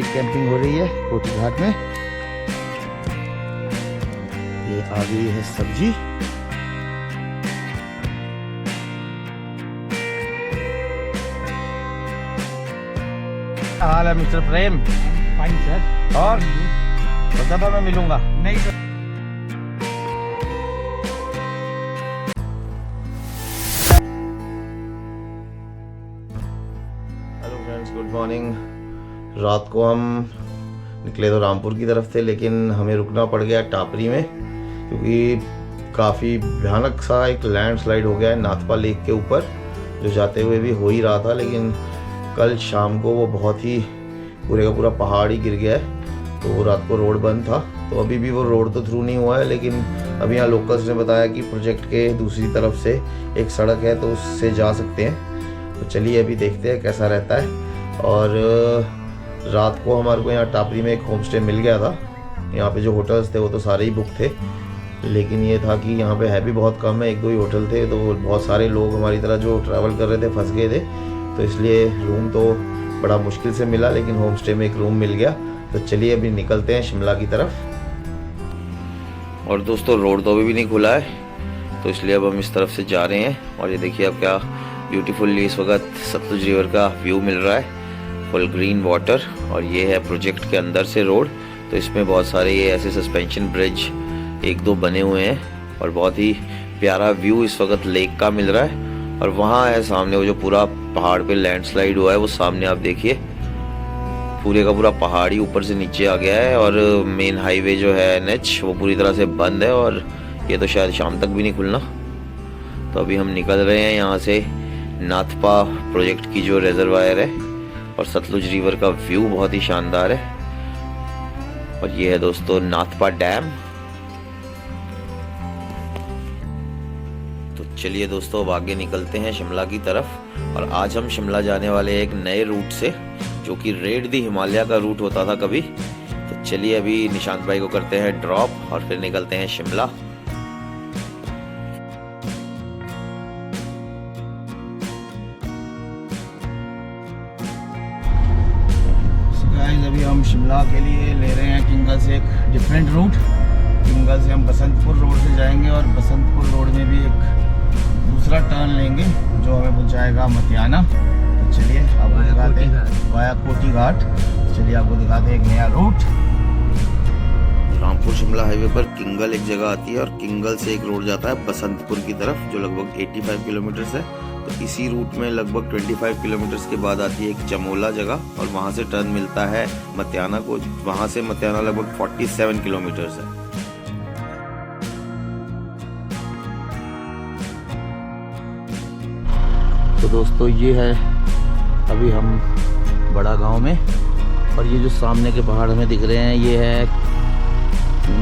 Camping हो रही है कोटी घाट में। ये आ गई है सब्जी। हाल है मिस्टर प्रेम? Fine sir. और पता था मैं मिलूंगा। नहीं sir. Hello friends, good morning. रात को हम निकले तो रामपुर की तरफ थे, लेकिन हमें रुकना पड़ गया टापरी में क्योंकि काफ़ी भयानक सा एक लैंडस्लाइड हो गया है नाथपा लेक के ऊपर, जो जाते हुए भी हो ही रहा था। लेकिन कल शाम को वो बहुत ही पूरे का पूरा पहाड़ ही गिर गया है, तो वो रात को रोड बंद था। तो अभी भी वो रोड तो थ्रू नहीं हुआ है, लेकिन अभी यहाँ लोकल्स ने बताया कि प्रोजेक्ट के दूसरी तरफ से एक सड़क है, तो उससे जा सकते हैं। तो चलिए अभी देखते हैं कैसा रहता है। और रात को हमारे को यहाँ टापरी में एक होम स्टे मिल गया था। यहाँ पे जो होटल्स थे वो तो सारे ही बुक थे, लेकिन ये था कि यहाँ पे है भी बहुत कम है, एक दो ही होटल थे। तो बहुत सारे लोग हमारी तरह जो ट्रैवल कर रहे थे फंस गए थे, तो इसलिए रूम तो बड़ा मुश्किल से मिला, लेकिन होम स्टे में एक रूम मिल गया। तो चलिए अभी निकलते हैं शिमला की तरफ। और दोस्तों रोड तो अभी भी नहीं खुला है, तो इसलिए अब हम इस तरफ से जा रहे हैं। और ये देखिए अब क्या ब्यूटीफुली इस वक्त सतलुज रिवर का व्यू मिल रहा है, फुल ग्रीन वाटर। और ये है प्रोजेक्ट के अंदर से रोड। तो इसमें बहुत सारे ये ऐसे सस्पेंशन ब्रिज एक दो बने हुए हैं, और बहुत ही प्यारा व्यू इस वक्त लेक का मिल रहा है। और वहाँ है सामने वो जो पूरा पहाड़ पे लैंडस्लाइड हुआ है, वो सामने आप देखिए पूरे का पूरा पहाड़ ही ऊपर से नीचे आ गया है। और मेन हाईवे जो है NH वो पूरी तरह से बंद है, और ये तो शायद शाम तक भी नहीं खुलना। तो अभी हम निकल रहे हैं यहाँ से नाथपा प्रोजेक्ट की जो रिजर्वायर है, और सतलुज रिवर का व्यू बहुत ही शानदार है। और ये है दोस्तों नाथपा डैम। तो चलिए दोस्तों अब आगे निकलते हैं शिमला की तरफ। और आज हम शिमला जाने वाले हैं एक नए रूट से, जो कि रेड दी हिमालय का रूट होता था कभी। तो चलिए अभी निशांत भाई को करते हैं ड्रॉप और फिर निकलते हैं शिमला। अभी हम शिमला के लिए ले रहे हैं किंगल से एक डिफरेंट रूट। किंगल से हम बसंतपुर रोड से जाएंगे, और बसंतपुर रोड में भी एक दूसरा टर्न लेंगे जो हमें पहुंचाएगा मतियाना। तो चलिए आपको दिखाते हैं वाया कोटी घाट। चलिए आपको दिखाते हैं एक नया रूट। रामपुर शिमला हाईवे पर किंगल एक जगह आती है, और किंगल से एक रोड जाता है बसंतपुर की तरफ, जो लगभग 85 किलोमीटर है। तो इसी रूट में लगभग 25 किलोमीटर के बाद आती है एक चमोला जगह, और वहां से टर्न मिलता है मतियाना को। वहां से मतियाना लगभग 47 किलोमीटर है। तो दोस्तों ये है अभी हम बड़ा गांव में, और ये जो सामने के पहाड़ हमें दिख रहे हैं ये है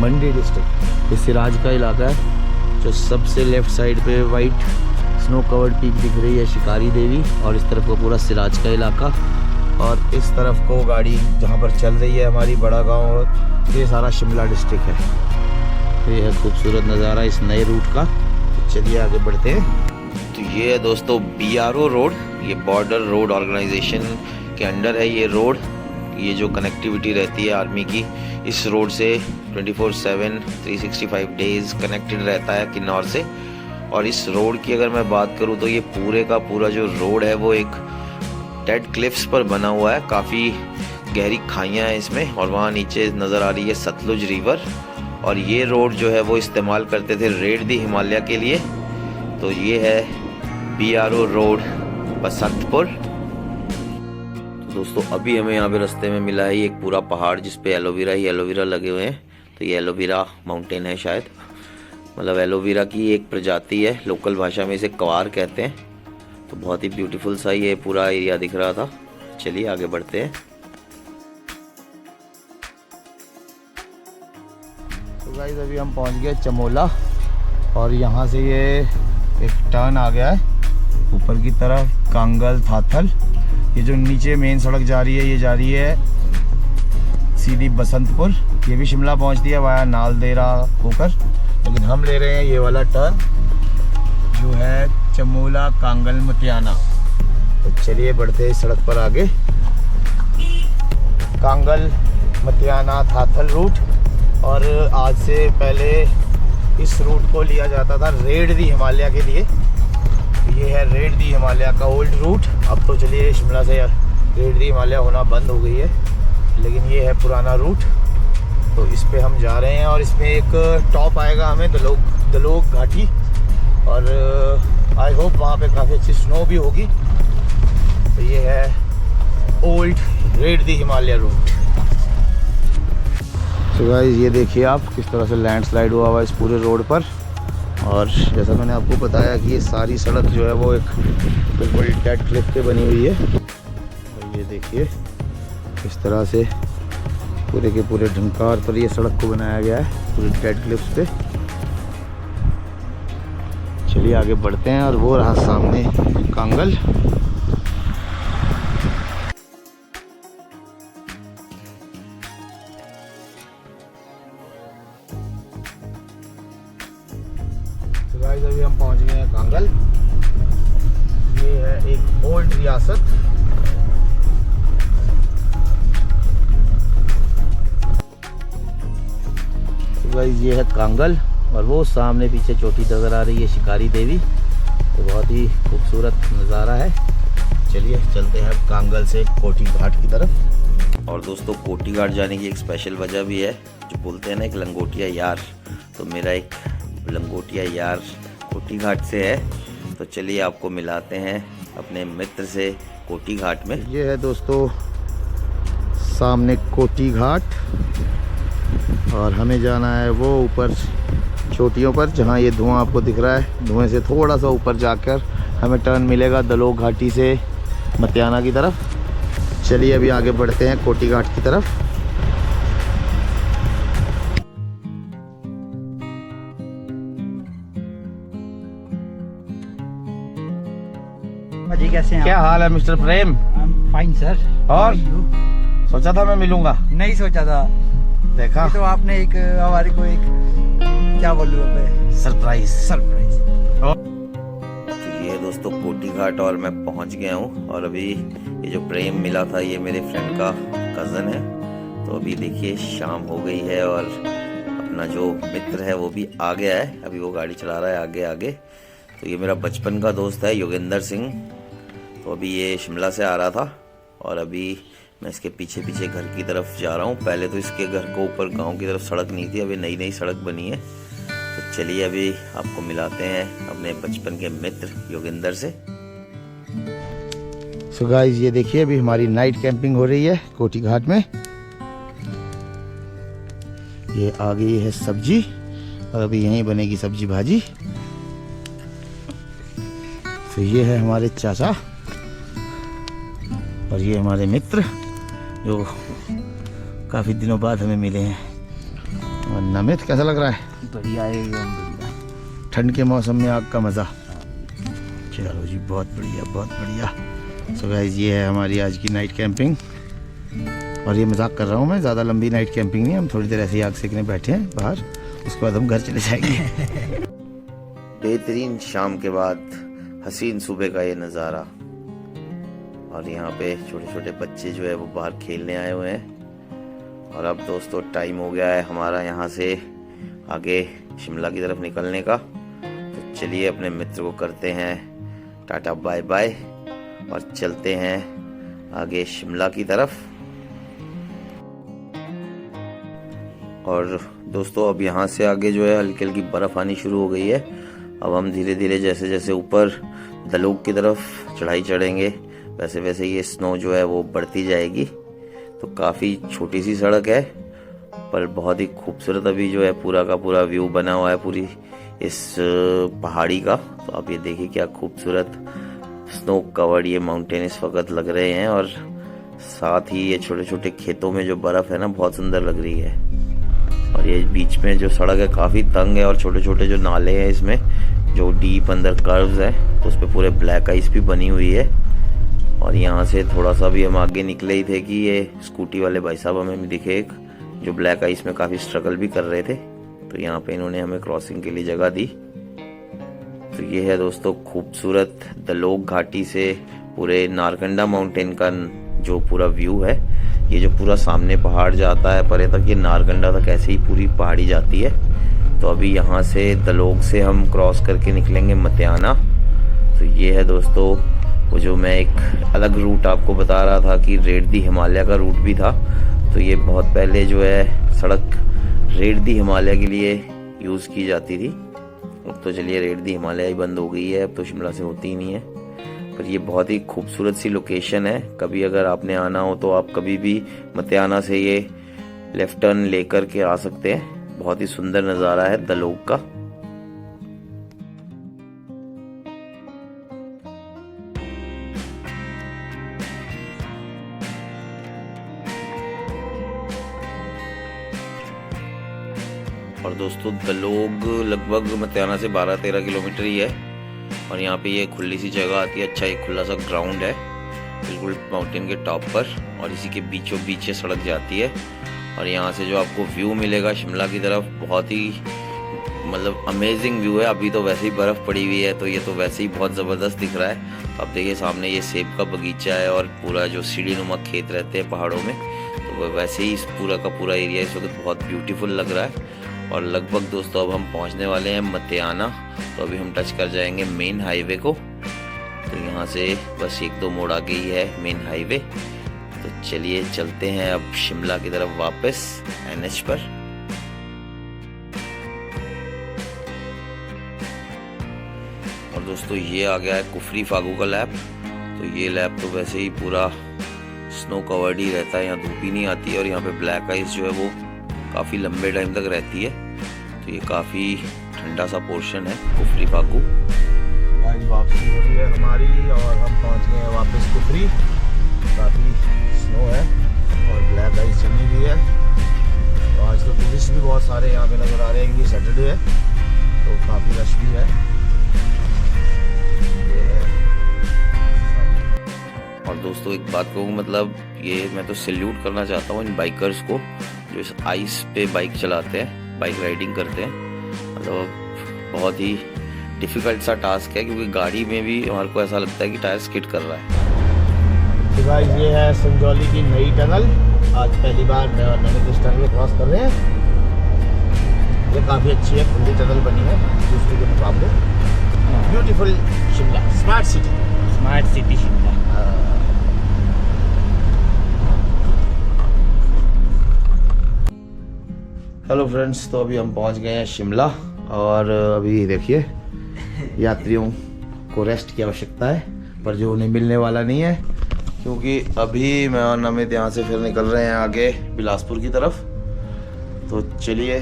मंडी डिस्ट्रिक्ट। ये सिराज का इलाका है। जो सबसे लेफ्ट साइड पे वाइट स्नो कवर्ड पीक दिख रही है शिकारी देवी, और इस तरफ को पूरा सिराज का इलाका, और इस तरफ को गाड़ी जहाँ पर चल रही है हमारी बड़ा गांव, ये सारा शिमला डिस्ट्रिक्ट है। तो ये है खूबसूरत नज़ारा इस नए रूट का। तो चलिए आगे बढ़ते हैं। तो ये है दोस्तों BRO रोड। ये बॉर्डर रोड ऑर्गेनाइजेशन के अंडर है ये रोड। ये जो कनेक्टिविटी रहती है आर्मी की, इस रोड से 24/7 365 डेज कनेक्टेड रहता है किन्नौर से। और इस रोड की अगर मैं बात करूं तो ये पूरे का पूरा जो रोड है वो एक डेड क्लिफ्स पर बना हुआ है। काफ़ी गहरी खाइयां हैं इसमें, और वहाँ नीचे नज़र आ रही है सतलुज रिवर। और ये रोड जो है वो इस्तेमाल करते थे रेड दी हिमालय के लिए। तो ये है BRO रोड बसंतपुर। तो दोस्तों अभी हमें यहाँ पे रास्ते में मिला है एक पूरा पहाड़ जिस पे एलोवेरा ही एलोवेरा लगे हुए हैं। तो ये एलोवेरा माउंटेन है शायद, मतलब एलोवेरा की एक प्रजाति है, लोकल भाषा में इसे क्वार कहते हैं। तो बहुत ही ब्यूटीफुल सा ये पूरा एरिया दिख रहा था। चलिए आगे बढ़ते हैं। तो गाइस अभी हम पहुंच गए चमोला, और यहाँ से ये एक टर्न आ गया है ऊपर की तरफ कांगल थाथल। ये जो नीचे मेन सड़क जा रही है ये जा रही है सीधी बसंतपुर। ये भी शिमला पहुंचती है वाया नालदेहरा होकर, लेकिन हम ले रहे हैं ये वाला टर्न जो है चमोला कांगल मतियाना। तो चलिए बढ़ते हैं इस सड़क पर आगे। कांगल मतियाना थाथल रूट, और आज से पहले इस रूट को लिया जाता था रेड दी हिमालय के लिए। ये है रेड दी हिमालय का ओल्ड रूट। अब तो चलिए शिमला से रेड दी हिमालय होना बंद हो गई है, लेकिन ये है पुराना रूट। तो इस पे हम जा रहे हैं और इसमें एक टॉप आएगा हमें दलोग घाटी, और आई होप वहाँ पे काफ़ी अच्छी स्नो भी होगी। तो ये है ओल्ड रेड दी हिमालय रूट। तो गाइस ये देखिए आप किस तरह से लैंडस्लाइड हुआ हुआ इस पूरे रोड पर। और जैसा मैंने आपको बताया कि ये सारी सड़क जो है वो एक बिल्कुल डेड क्लिफ पे बनी हुई है। और ये देखिए इस तरह से पूरे के पूरे ढंकार पर ये सड़क को बनाया गया है, पूरे डेड क्लिफ्स पे। चलिए आगे बढ़ते हैं। और वो रहा सामने कांगल। तो गाइस अभी हम पहुंच गए हैं कांगल। ये है एक ओल्ड रियासत। तो गाइस ये है कांगल, और वो सामने पीछे चोटी नज़र आ रही है शिकारी देवी। तो बहुत ही खूबसूरत नज़ारा है। चलिए चलते हैं अब कांगल से कोटी घाट की तरफ। और दोस्तों कोटी घाट जाने की एक स्पेशल वजह भी है, जो बोलते हैं ना एक लंगोटिया यार। तो मेरा एक लंगोटिया यार कोटी घाट से है। तो चलिए आपको मिलाते हैं अपने मित्र से कोटी घाट में। ये है दोस्तों सामने कोटी घाट, और हमें जाना है वो ऊपर चोटियों पर जहाँ ये धुआं आपको दिख रहा है। धुएं से थोड़ा सा ऊपर जाकर हमें टर्न मिलेगा दलोग घाटी से मतियाना की तरफ। चलिए अभी आगे बढ़ते हैं कोटी घाट की तरफ। जी कैसे हैं? क्या हाल है मिस्टर प्रेम? Fine sir. और सोचा था मैं मिलूंगा, नहीं सोचा था। देखा तो आपने एक हमारे को एक क्या बोलूं अब सरप्राइज। तो ये दोस्तों कोटी घाट और मैं पहुंच गया हूँ। और अभी ये जो प्रेम मिला था ये मेरे फ्रेंड का कज़न है। तो अभी देखिए शाम हो गई है और अपना जो मित्र है वो भी आ गया है। अभी वो गाड़ी चला रहा है आगे आगे। तो ये मेरा बचपन का दोस्त है योगेंद्र सिंह। तो अभी ये शिमला से आ रहा था और अभी मैं इसके पीछे पीछे घर की तरफ जा रहा हूँ। पहले तो इसके घर को ऊपर गांव की तरफ सड़क नहीं थी, अभी नई नई सड़क बनी है। तो चलिए अभी आपको मिलाते हैं अपने बचपन के मित्र योगेंद्र से। सो गाइस ये देखिए अभी हमारी नाइट कैंपिंग हो रही है कोटी घाट में। ये आ गई है सब्जी, और अभी यहीं बनेगी सब्जी भाजी। तो ये है हमारे चाचा, और ये हमारे मित्र जो काफ़ी दिनों बाद हमें मिले हैं। और नमित कैसा लग रहा है? बढ़िया एकदम बढ़िया। ठंड के मौसम में आग का मज़ा। चलो जी बहुत बढ़िया बहुत बढ़िया। सो गाइस ये है हमारी आज की नाइट कैंपिंग। और ये मजाक कर रहा हूँ मैं, ज़्यादा लंबी नाइट कैंपिंग नहीं, हम थोड़ी देर ऐसे ही आग सेकने बैठे हैं बाहर, उसके बाद हम घर चले जाएंगे। बेहतरीन शाम के बाद हसीन सुबह का ये नज़ारा। और यहाँ पे छोटे छोटे बच्चे जो है वो बाहर खेलने आए हुए हैं। और अब दोस्तों टाइम हो गया है हमारा यहाँ से आगे शिमला की तरफ निकलने का। तो चलिए अपने मित्र को करते हैं टाटा बाय बाय और चलते हैं आगे शिमला की तरफ। और दोस्तों अब यहाँ से आगे जो है हल्की हल्की बर्फ़ आनी शुरू हो गई है। अब हम धीरे धीरे जैसे जैसे ऊपर दलोग की तरफ चढ़ाई चढ़ेंगे वैसे वैसे ये स्नो जो है वो बढ़ती जाएगी। तो काफ़ी छोटी सी सड़क है पर बहुत ही खूबसूरत अभी जो है पूरा का पूरा व्यू बना हुआ है पूरी इस पहाड़ी का। तो आप ये देखिए क्या खूबसूरत स्नो कवर्ड ये माउंटेन इस वक्त लग रहे हैं। और साथ ही ये छोटे छोटे खेतों में जो बर्फ़ है ना बहुत सुंदर लग रही है। और ये बीच में जो सड़क है काफ़ी तंग है और छोटे छोटे जो नाले हैं इसमें जो डीप अंदर कर्व्स है तो उस पर पूरे ब्लैक आइस भी बनी हुई है। और यहाँ से थोड़ा सा भी हम आगे निकले ही थे कि ये स्कूटी वाले भाई साहब हमें दिखे एक जो ब्लैक आइस में काफ़ी स्ट्रगल भी कर रहे थे। तो यहाँ पे इन्होंने हमें क्रॉसिंग के लिए जगह दी। तो ये है दोस्तों खूबसूरत दलोग घाटी से पूरे नारकंडा माउंटेन का जो पूरा व्यू है ये जो पूरा सामने पहाड़ जाता है परे तक, ये नारकंडा तक ऐसे ही पूरी पहाड़ी जाती है। तो अभी यहाँ से दलोग से हम क्रॉस करके निकलेंगे मतियाना। तो ये है दोस्तों वो जो मैं एक अलग रूट आपको बता रहा था कि रेड दी हिमालय का रूट भी था। तो ये बहुत पहले जो है सड़क रेड दी हिमालय के लिए यूज़ की जाती थी। अब तो चलिए रेड दी हिमालय ही बंद हो गई है, अब तो शिमला से होती ही नहीं है। पर ये बहुत ही खूबसूरत सी लोकेशन है। कभी अगर आपने आना हो तो आप कभी भी मतियाना से ये लेफ्ट टर्न लेकर के आ सकते हैं। बहुत ही सुंदर नज़ारा है दलोग का। और दोस्तों दलोग लगभग मतियाना से 12-13 किलोमीटर ही है। और यहाँ पे ये खुली सी जगह आती है, अच्छा एक खुला सा ग्राउंड है बिल्कुल माउंटेन के टॉप पर, और इसी के बीचों बीच ये सड़क जाती है। और यहाँ से जो आपको व्यू मिलेगा शिमला की तरफ, बहुत ही मतलब अमेजिंग व्यू है। अभी तो वैसे ही बर्फ़ पड़ी हुई है तो ये तो वैसे ही बहुत ज़बरदस्त दिख रहा है। अब देखिए सामने ये सेब का बगीचा है और पूरा जो सीढ़ी नुमा खेत रहते हैं पहाड़ों में, तो वैसे ही इस पूरा का पूरा एरिया इस वक्त बहुत ब्यूटीफुल लग रहा है। और लगभग दोस्तों अब हम पहुंचने वाले हैं मतियाना। तो अभी हम टच कर जाएंगे मेन हाईवे को। तो यहाँ से बस 1-2 मोड़ आगे ही है मेन हाईवे। तो चलिए चलते हैं अब शिमला की तरफ वापस NH पर। और दोस्तों ये आ गया है कुफरी फागू का लैब। तो ये लैब तो वैसे ही पूरा स्नो कवर्ड ही रहता है, यहाँ धूप ही नहीं आती है। और यहाँ पे ब्लैक आइस जो है वो काफ़ी लंबे टाइम तक रहती है। तो ये काफ़ी ठंडा सा पोर्शन है कुफरी फागू। आज वापसी हो रही है हमारी और हम पहुंच गए हैं वापस कुफरी। काफ़ी स्नो है और ब्लैक आइस जमी हुई है। तो आज तो टूरिस्ट भी बहुत सारे यहाँ पे नज़र आ रहे हैं क्योंकि सैटरडे है तो काफ़ी रश भी है। और दोस्तों एक बात कहूँ, मतलब ये मैं तो सैल्यूट करना चाहता हूँ इन बाइकर्स को जो इस आइस पे बाइक चलाते हैं, बाइक राइडिंग करते हैं। मतलब बहुत ही डिफ़िकल्ट सा टास्क है क्योंकि गाड़ी में भी हमारे को ऐसा लगता है कि टायर स्किड कर रहा है। तो गाइस ये है संजौली की नई टनल। आज पहली बार मैं और नमित इस टनल क्रॉस कर रहे हैं। ये काफ़ी अच्छी है, खुली टनल बनी है दूसरे के मुकाबले। Beautiful Shimla smart city Shimla. Hello friends, तो अभी हम पहुंच गए हैं शिमला और अभी देखिए यात्रियों को रेस्ट की आवश्यकता है पर जो उन्हें मिलने वाला नहीं है क्योंकि अभी मैं और नमित यहाँ से फिर निकल रहे हैं आगे बिलासपुर की तरफ। तो चलिए,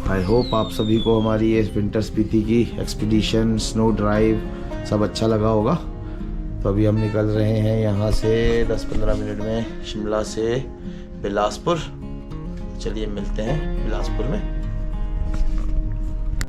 आई होप आप सभी को हमारी ये विंटर स्पीति की एक्सपीडिशन स्नो ड्राइव सब अच्छा लगा होगा। तो अभी हम निकल रहे हैं यहाँ से 10-15 मिनट में शिमला से बिलासपुर। चलिए मिलते हैं बिलासपुर में।